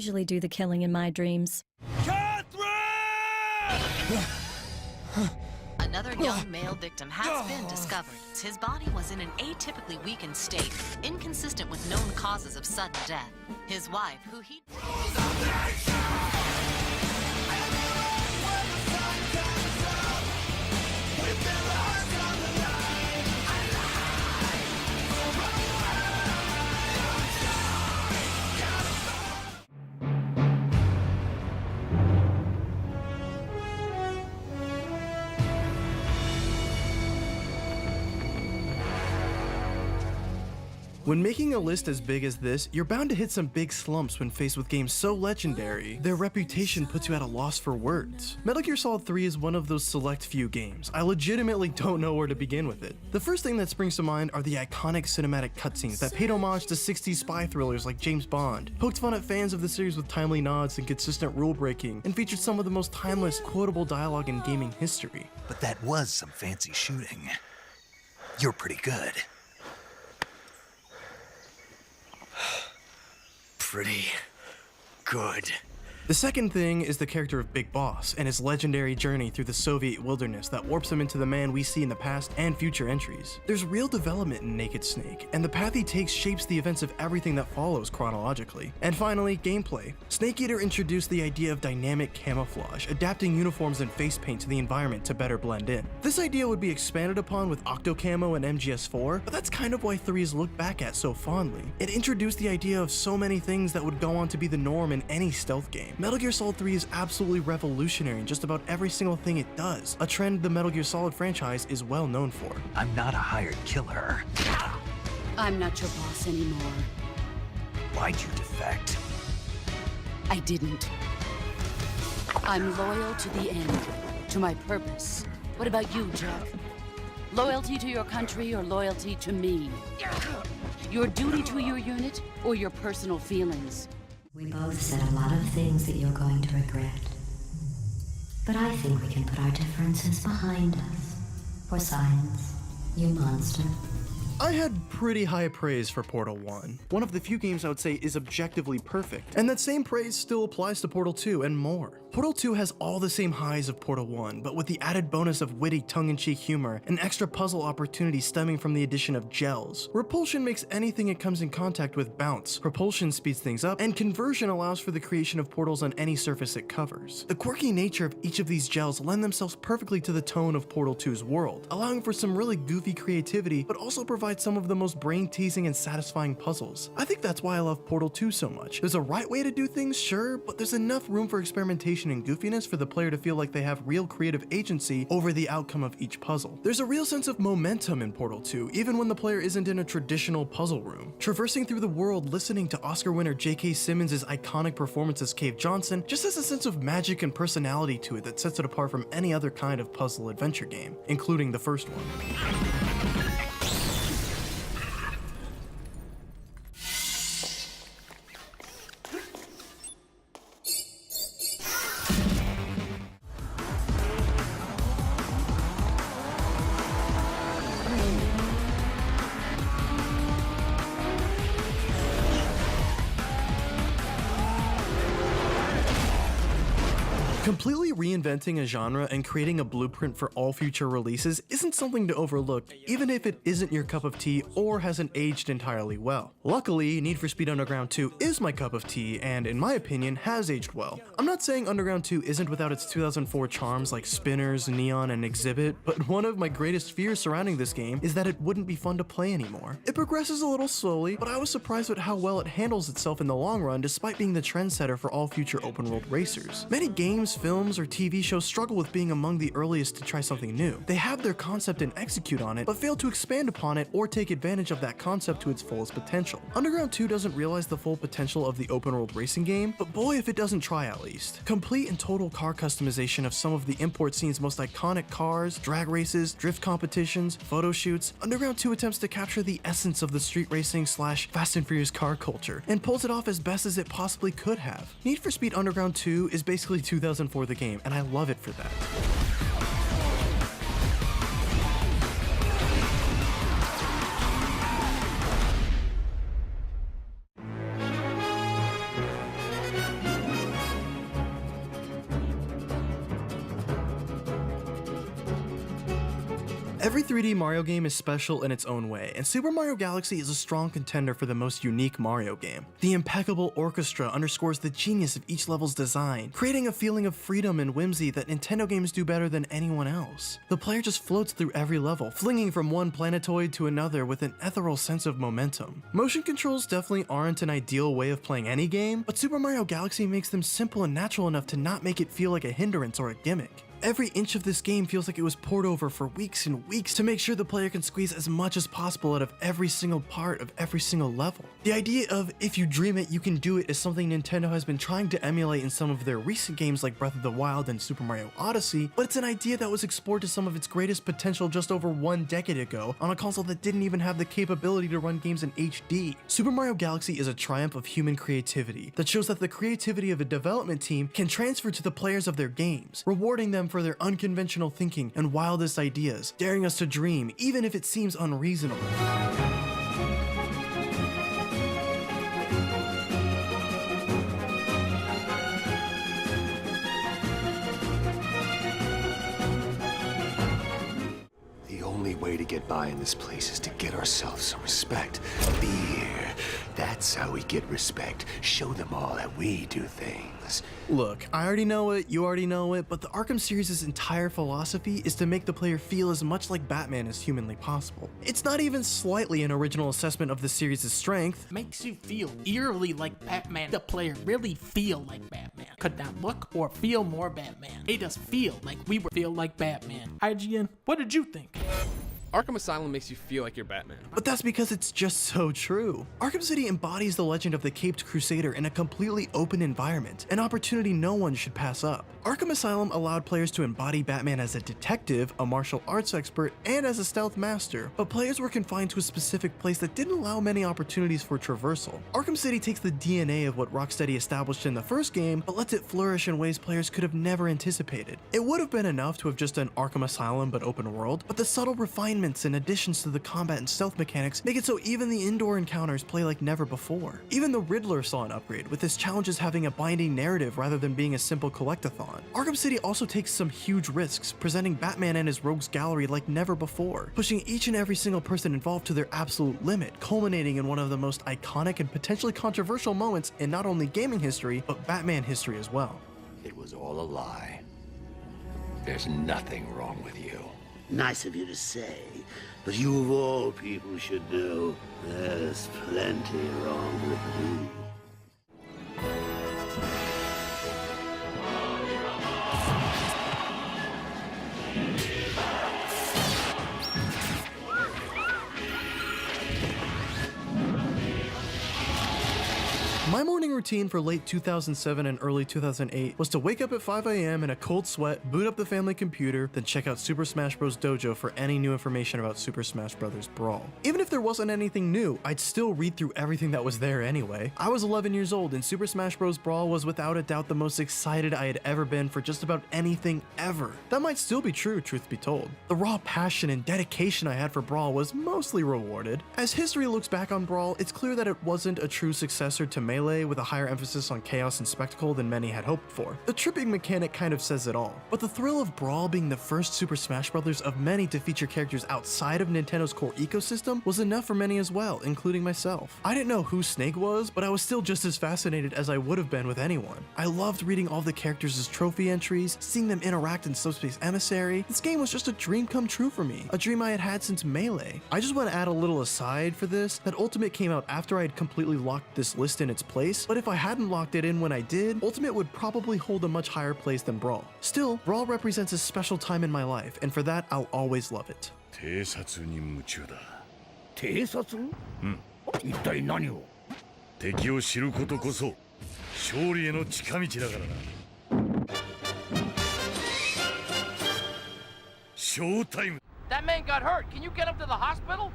usually do the killing in my dreams. Another young male victim has been discovered. His body was in an atypically weakened state, inconsistent with known causes of sudden death. His wife, who he... When making a list as big as this, you're bound to hit some big slumps when faced with games so legendary, their reputation puts you at a loss for words. Metal Gear Solid 3 is one of those select few games. I legitimately don't know where to begin with it. The first thing that springs to mind are the iconic cinematic cutscenes that paid homage to 60s spy thrillers like James Bond, poked fun at fans of the series with timely nods and consistent rule breaking, and featured some of the most timeless, quotable dialogue in gaming history. But that was some fancy shooting. You're pretty good. Pretty good. The second thing is the character of Big Boss and his legendary journey through the Soviet wilderness that warps him into the man we see in the past and future entries. There's real development in Naked Snake, and the path he takes shapes the events of everything that follows chronologically. And finally, gameplay. Snake Eater introduced the idea of dynamic camouflage, adapting uniforms and face paint to the environment to better blend in. This idea would be expanded upon with Octocamo and MGS4, but that's kind of why 3 is looked back at so fondly. It introduced the idea of so many things that would go on to be the norm in any stealth game. Metal Gear Solid 3 is absolutely revolutionary in just about every single thing it does, a trend the Metal Gear Solid franchise is well known for. I'm not a hired killer. I'm not your boss anymore. Why'd you defect? I didn't. I'm loyal to the end, to my purpose. What about you, Jack? Loyalty to your country or loyalty to me? Your duty to your unit or your personal feelings? We both said a lot of things that you're going to regret. But I think we can put our differences behind us. For science, you monster. I had pretty high praise for Portal 1, one of the few games I would say is objectively perfect, and that same praise still applies to Portal 2 and more. Portal 2 has all the same highs of Portal 1, but with the added bonus of witty tongue-in-cheek humor and extra puzzle opportunities stemming from the addition of gels. Repulsion makes anything it comes in contact with bounce, propulsion speeds things up, and conversion allows for the creation of portals on any surface it covers. The quirky nature of each of these gels lend themselves perfectly to the tone of Portal 2's world, allowing for some really goofy creativity, but also provide some of the most brain-teasing and satisfying puzzles. I think that's why I love Portal 2 so much. There's a right way to do things, sure, but there's enough room for experimentation and goofiness for the player to feel like they have real creative agency over the outcome of each puzzle. There's a real sense of momentum in Portal 2, even when the player isn't in a traditional puzzle room. Traversing through the world, listening to Oscar winner J.K. Simmons' iconic performance as Cave Johnson just has a sense of magic and personality to it that sets it apart from any other kind of puzzle adventure game, including the first one. Completely reinventing a genre and creating a blueprint for all future releases isn't something to overlook, even if it isn't your cup of tea or hasn't aged entirely well. Luckily, Need for Speed Underground 2 is my cup of tea and, in my opinion, has aged well. I'm not saying Underground 2 isn't without its 2004 charms like spinners, neon, and exhibit, but one of my greatest fears surrounding this game is that it wouldn't be fun to play anymore. It progresses a little slowly, but I was surprised at how well it handles itself in the long run despite being the trendsetter for all future open-world racers. Many games, films, or TV shows struggle with being among the earliest to try something new. They have their concept and execute on it, but fail to expand upon it or take advantage of that concept to its fullest potential. Underground 2 doesn't realize the full potential of the open-world racing game, but boy if it doesn't try at least. Complete and total car customization of some of the import scene's most iconic cars, drag races, drift competitions, photo shoots, Underground 2 attempts to capture the essence of the street racing / Fast and Furious car culture, and pulls it off as best as it possibly could have. Need for Speed Underground 2 is basically 2004 the game, and I love it for that. Every 3D Mario game is special in its own way, and Super Mario Galaxy is a strong contender for the most unique Mario game. The impeccable orchestra underscores the genius of each level's design, creating a feeling of freedom and whimsy that Nintendo games do better than anyone else. The player just floats through every level, flinging from one planetoid to another with an ethereal sense of momentum. Motion controls definitely aren't an ideal way of playing any game, but Super Mario Galaxy makes them simple and natural enough to not make it feel like a hindrance or a gimmick. Every inch of this game feels like it was poured over for weeks and weeks to make sure the player can squeeze as much as possible out of every single part of every single level. The idea of if you dream it, you can do it is something Nintendo has been trying to emulate in some of their recent games like Breath of the Wild and Super Mario Odyssey, but it's an idea that was explored to some of its greatest potential just over 1 decade ago on a console that didn't even have the capability to run games in HD. Super Mario Galaxy is a triumph of human creativity that shows that the creativity of a development team can transfer to the players of their games, rewarding them for their unconventional thinking and wildest ideas, daring us to dream even if it seems unreasonable. The only way to get by in this place is to get ourselves some respect. Fear. That's how we get respect. Show them all that we do things. Look, I already know it, you already know it, but the Arkham series' entire philosophy is to make the player feel as much like Batman as humanly possible. It's not even slightly an original assessment of the series' strength. Makes you feel eerily like Batman. The player really feel like Batman. Could not look or feel more Batman. Made us feel like we were feel like Batman. IGN, what did you think? Arkham Asylum makes you feel like you're Batman. But that's because it's just so true. Arkham City embodies the legend of the Caped Crusader in a completely open environment, an opportunity no one should pass up. Arkham Asylum allowed players to embody Batman as a detective, a martial arts expert, and as a stealth master, but players were confined to a specific place that didn't allow many opportunities for traversal. Arkham City takes the DNA of what Rocksteady established in the first game, but lets it flourish in ways players could have never anticipated. It would have been enough to have just done Arkham Asylum but open world, but the subtle refinements and additions to the combat and stealth mechanics make it so even the indoor encounters play like never before. Even the Riddler saw an upgrade, with his challenges having a binding narrative rather than being a simple collectathon. Arkham City also takes some huge risks, presenting Batman and his rogues gallery like never before, pushing each and every single person involved to their absolute limit, culminating in one of the most iconic and potentially controversial moments in not only gaming history, but Batman history as well. It was all a lie. There's nothing wrong with you. Nice of you to say, but you of all people should know there's plenty wrong with me. My morning routine for late 2007 and early 2008 was to wake up at 5 AM in a cold sweat, boot up the family computer, then check out Super Smash Bros. Dojo for any new information about Super Smash Bros. Brawl. Even if there wasn't anything new, I'd still read through everything that was there anyway. I was 11 years old and Super Smash Bros. Brawl was without a doubt the most excited I had ever been for just about anything ever. That might still be true, truth be told. The raw passion and dedication I had for Brawl was mostly rewarded. As history looks back on Brawl, it's clear that it wasn't a true successor to Melee with a higher emphasis on chaos and spectacle than many had hoped for. The tripping mechanic kind of says it all. But the thrill of Brawl being the first Super Smash Bros. Of many to feature characters outside of Nintendo's core ecosystem was enough for many as well, including myself. I didn't know who Snake was, but I was still just as fascinated as I would have been with anyone. I loved reading all the characters' as trophy entries, seeing them interact in Subspace Emissary. This game was just a dream come true for me, a dream I had had since Melee. I just want to add a little aside for this, that Ultimate came out after I had completely locked this list in its place, but if I hadn't locked it in when I did, Ultimate would probably hold a much higher place than Brawl. Still, Brawl represents a special time in my life, and for that, I'll always love it. 偵察に夢中だ。偵察？一体何を？敵を知ることこそ勝利への近道だからな。ショータイム。 That man got hurt. Can you get him to the hospital?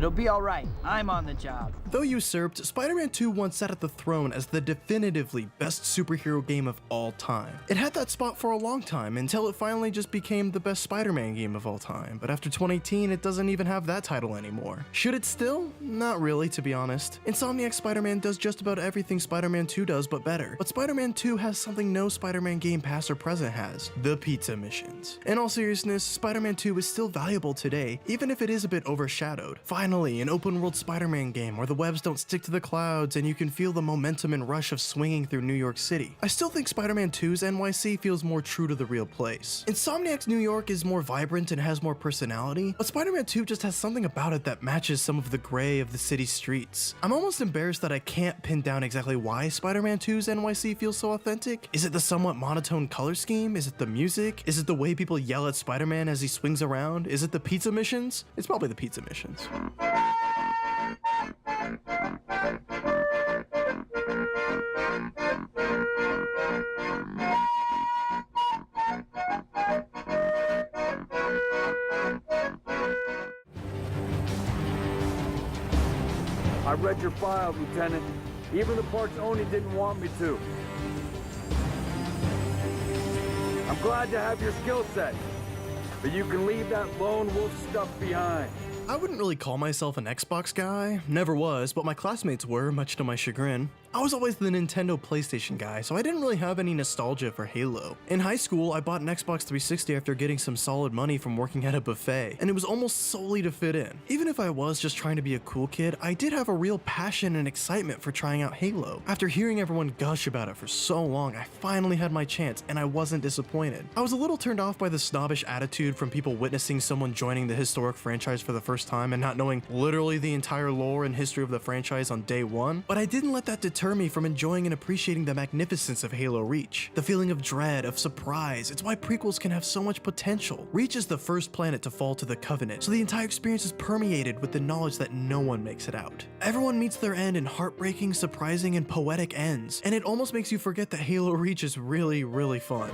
It'll be all right. I'm on the job. Though usurped, Spider-Man 2 once sat at the throne as the definitively best superhero game of all time. It had that spot for a long time until it finally just became the best Spider-Man game of all time, but after 2018 it doesn't even have that title anymore. Should it still? Not really, to be honest. Insomniac Spider-Man does just about everything Spider-Man 2 does, but better. But Spider-Man 2 has something no Spider-Man game past or present has: the pizza missions. In all seriousness, Spider-Man 2 is still valuable today, even if it is a bit overshadowed. Finally, an open-world Spider-Man game where the webs don't stick to the clouds and you can feel the momentum and rush of swinging through New York City. I still think Spider-Man 2's NYC feels more true to the real place. Insomniac's New York is more vibrant and has more personality, but Spider-Man 2 just has something about it that matches some of the gray of the city streets. I'm almost embarrassed that I can't pin down exactly why Spider-Man 2's NYC feels so authentic. Is it the somewhat monotone color scheme? Is it the music? Is it the way people yell at Spider-Man as he swings around? Is it the pizza missions? It's probably the pizza missions. I read your file, Lieutenant. Even the parts Oni didn't want me to. I'm glad to have your skill set, but you can leave that lone wolf stuff behind. I wouldn't really call myself an Xbox guy, never was, but my classmates were, much to my chagrin. I was always the Nintendo PlayStation guy, so I didn't really have any nostalgia for Halo. In high school, I bought an Xbox 360 after getting some solid money from working at a buffet, and it was almost solely to fit in. Even if I was just trying to be a cool kid, I did have a real passion and excitement for trying out Halo. After hearing everyone gush about it for so long, I finally had my chance, and I wasn't disappointed. I was a little turned off by the snobbish attitude from people witnessing someone joining the historic franchise for the first time and not knowing literally the entire lore and history of the franchise on day one, but I didn't let that deter me from enjoying and appreciating the magnificence of Halo Reach. The feeling of dread, of surprise, it's why prequels can have so much potential. Reach is the first planet to fall to the Covenant, so the entire experience is permeated with the knowledge that no one makes it out. Everyone meets their end in heartbreaking, surprising, and poetic ends, and it almost makes you forget that Halo Reach is really, really fun.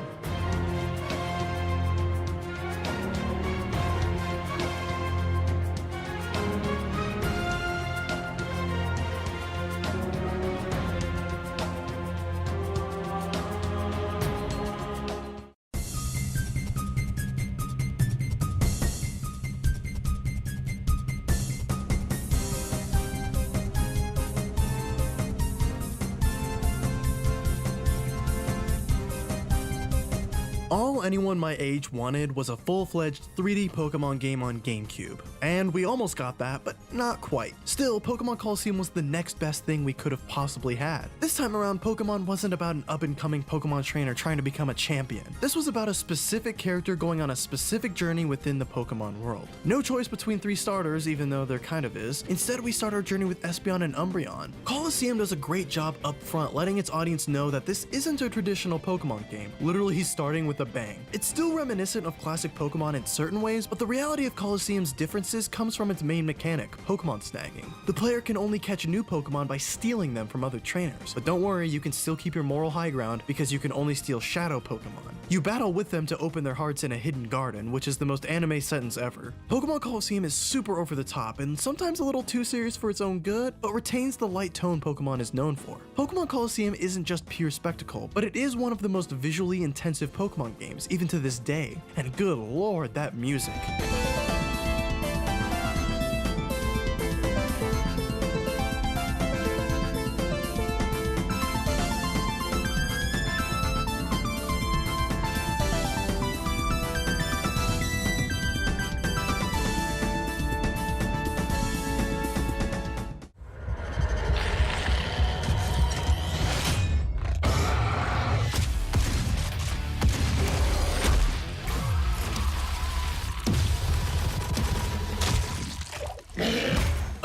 All anyone my age wanted was a full-fledged 3D Pokemon game on GameCube. And we almost got that, but not quite. Still, Pokemon Colosseum was the next best thing we could have possibly had. This time around, Pokemon wasn't about an up-and-coming Pokemon trainer trying to become a champion. This was about a specific character going on a specific journey within the Pokemon world. No choice between 3 starters, even though there kind of is. Instead, we start our journey with Espeon and Umbreon. Colosseum does a great job up front letting its audience know that this isn't a traditional Pokemon game, literally starting with a bang. It's still reminiscent of classic Pokemon in certain ways, but the reality of Colosseum's differences comes from its main mechanic, Pokemon snagging. The player can only catch new Pokemon by stealing them from other trainers, but don't worry, you can still keep your moral high ground because you can only steal Shadow Pokemon. You battle with them to open their hearts in a hidden garden, which is the most anime sentence ever. Pokemon Colosseum is super over the top and sometimes a little too serious for its own good, but retains the light tone Pokemon is known for. Pokemon Colosseum isn't just pure spectacle, but it is one of the most visually intensive Pokemon games, even to this day. And good lord, that music.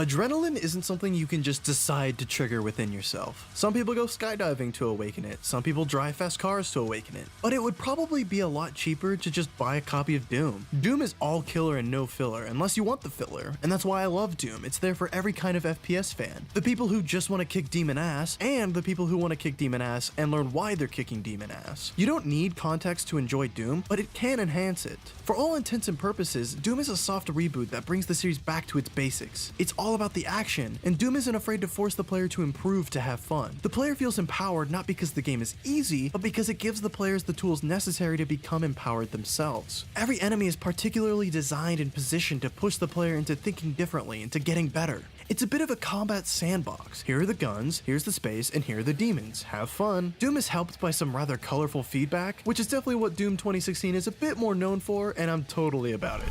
Adrenaline isn't something you can just decide to trigger within yourself. Some people go skydiving to awaken it, some people drive fast cars to awaken it, but it would probably be a lot cheaper to just buy a copy of Doom. Doom is all killer and no filler, unless you want the filler, and that's why I love Doom. It's there for every kind of FPS fan. The people who just want to kick demon ass, and the people who want to kick demon ass and learn why they're kicking demon ass. You don't need context to enjoy Doom, but it can enhance it. For all intents and purposes, Doom is a soft reboot that brings the series back to its basics. It's all about the action, and Doom isn't afraid to force the player to improve to have fun. The player feels empowered not because the game is easy, but because it gives the players the tools necessary to become empowered themselves. Every enemy is particularly designed and positioned to push the player into thinking differently, into getting better. It's a bit of a combat sandbox. Here are the guns, here's the space, and here are the demons. Have fun. Doom is helped by some rather colorful feedback, which is definitely what Doom 2016 is a bit more known for, and I'm totally about it.